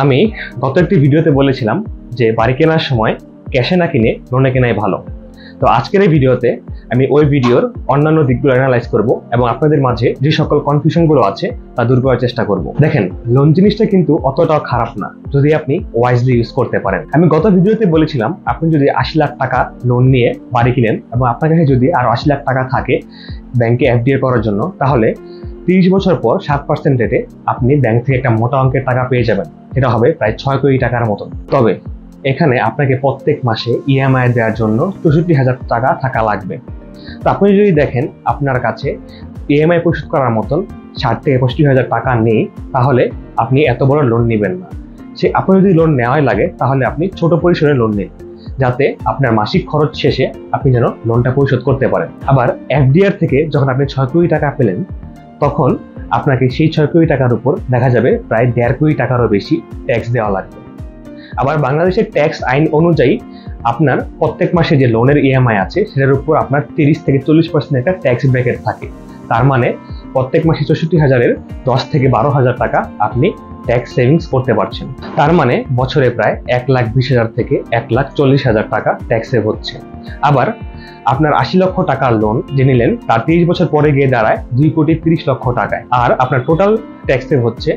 আমি গত একটি ভিডিওতে বলেছিলাম যে বাড়ি কেনার সময় ক্যাশে না কিনে লোনে কেনাই ভালো। তো আজকের এই ভিডিওতে আমি ওই ভিডিওর অন্যান্য দিকগুলো অ্যানালাইজ করব এবং আপনাদের মাঝে যে সকল কনফিউশনগুলো আছে তা দূর করার চেষ্টা করব। দেখেন, লোন জিনিসটা কিন্তু অতটাও খারাপ না যদি আপনি ওয়াইজলি ইউজ করতে পারেন। আমি গত ভিডিওতে বলেছিলাম আপনি যদি 80 লাখ টাকা লোন নিয়ে বাড়ি কিনেন এবং আপনার কাছে যদি আরো 80 লাখ টাকা থাকে ব্যাংকে এফডিআই করার জন্য, তাহলে 30 বছর পর 7% রেটে আপনি ব্যাংক থেকে একটা মোটা অঙ্কের টাকা পেয়ে যাবেন। এটা হবে প্রায় 6 কোটি টাকার মতন। তবে এখানে আপনাকে প্রত্যেক মাসে ইএমআই দেওয়ার জন্য 64,000 টাকা থাকা লাগবে। তো আপনি যদি দেখেন আপনার কাছে ইএমআই পরিশোধ করার মতন 60 থেকে 65,000 টাকা নেই, তাহলে আপনি এত বড় লোন নেবেন না। আপনি যদি লোন নেওয়াই লাগে তাহলে আপনি ছোট পরিসরে লোন নিন, যাতে আপনার মাসিক খরচ শেষে আপনি যেন লোনটা পরিশোধ করতে পারেন। আবার এফডিআর থেকে যখন আপনি 6 কোটি টাকা পেলেন, তখন আপনাকে সেই 6 কোটি টাকার উপর দেখা যাবে প্রায় 1.5 কোটি টাকারও বেশি ট্যাক্স দেওয়া লাগবে। আবার বাংলাদেশের ট্যাক্স আইন অনুযায়ী আপনার প্রত্যেক মাসে যে লোনের ইএমআই আছে সেটার উপর আপনার 30 থেকে 40% একটা ট্যাক্স ব্র্যাকেট থাকে। তার মানে প্রত্যেক মাসে 64,000-এর 10 থেকে 12,000 টাকা আপনি ট্যাক্স সেভিংস করতে পারছেন। তার মানে বছরে প্রায় 1,20,000 থেকে 1,40,000 টাকা ট্যাক্স সেভ হচ্ছে। আবার আপনার 80 লক্ষ টাকার লোন যে নিলেন তার 30 বছর পরে গিয়ে দাঁড়ায় 2,30,00,000 টাকায়, আর আপনার টোটাল ট্যাক্স সেভ হচ্ছে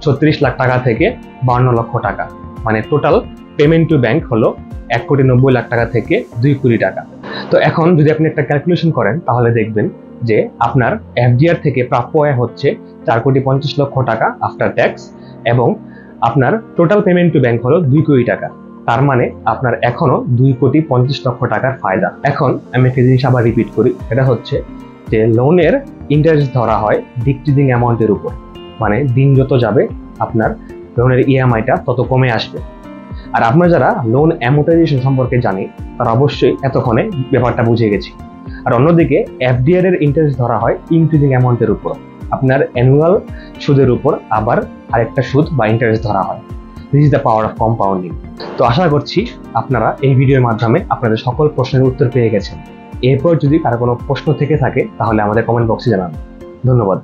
36 লাখ টাকা থেকে 52 লক্ষ টাকা। মানে টোটাল পেমেন্ট টু ব্যাংক হলো 1,90,00,000 টাকা থেকে 2 কোটি টাকা। তো এখন যদি আপনি একটা ক্যালকুলেশন করেন তাহলে দেখবেন যে আপনার এফডিআর থেকে প্রাপ্য আয় হচ্ছে 4,50,00,000 টাকা আফটার ট্যাক্স, এবং আপনার টোটাল পেমেন্ট টু ব্যাংক হলো 2 কোটি টাকা। তার মানে আপনার এখনো 2,50,00,000 টাকার ফায়দা। এখন আমি একটা জিনিস আবার রিপিট করি, এটা হচ্ছে যে লোনের ইন্টারেস্ট ধরা হয় ডিক্রিজিং অ্যামাউন্টের উপর। মানে দিন যত যাবে আপনার লোনের ইএমআইটা তত কমে আসবে। আর আপনারা যারা লোন অ্যামোর্টাইজেশন সম্পর্কে জানি তারা অবশ্যই এতক্ষণে ব্যাপারটা বুঝে গেছি। আর অন্যদিকে এফডিআর এর ইন্টারেস্ট ধরা হয় ইনক্রিজিং অ্যামাউন্টের উপর। আপনার অ্যানুয়াল সুদের উপর আবার আরেকটা সুদ বা ইন্টারেস্ট ধরা হয়। This is the power of compounding. তো আশা করছি আপনারা এই ভিডিওর মাধ্যমে আপনাদের সকল প্রশ্নের উত্তর পেয়ে গেছেন। এরপর যদি কারো কোনো প্রশ্ন থেকে থাকে তাহলে আমাদের কমেন্ট বক্সে জানান। ধন্যবাদ।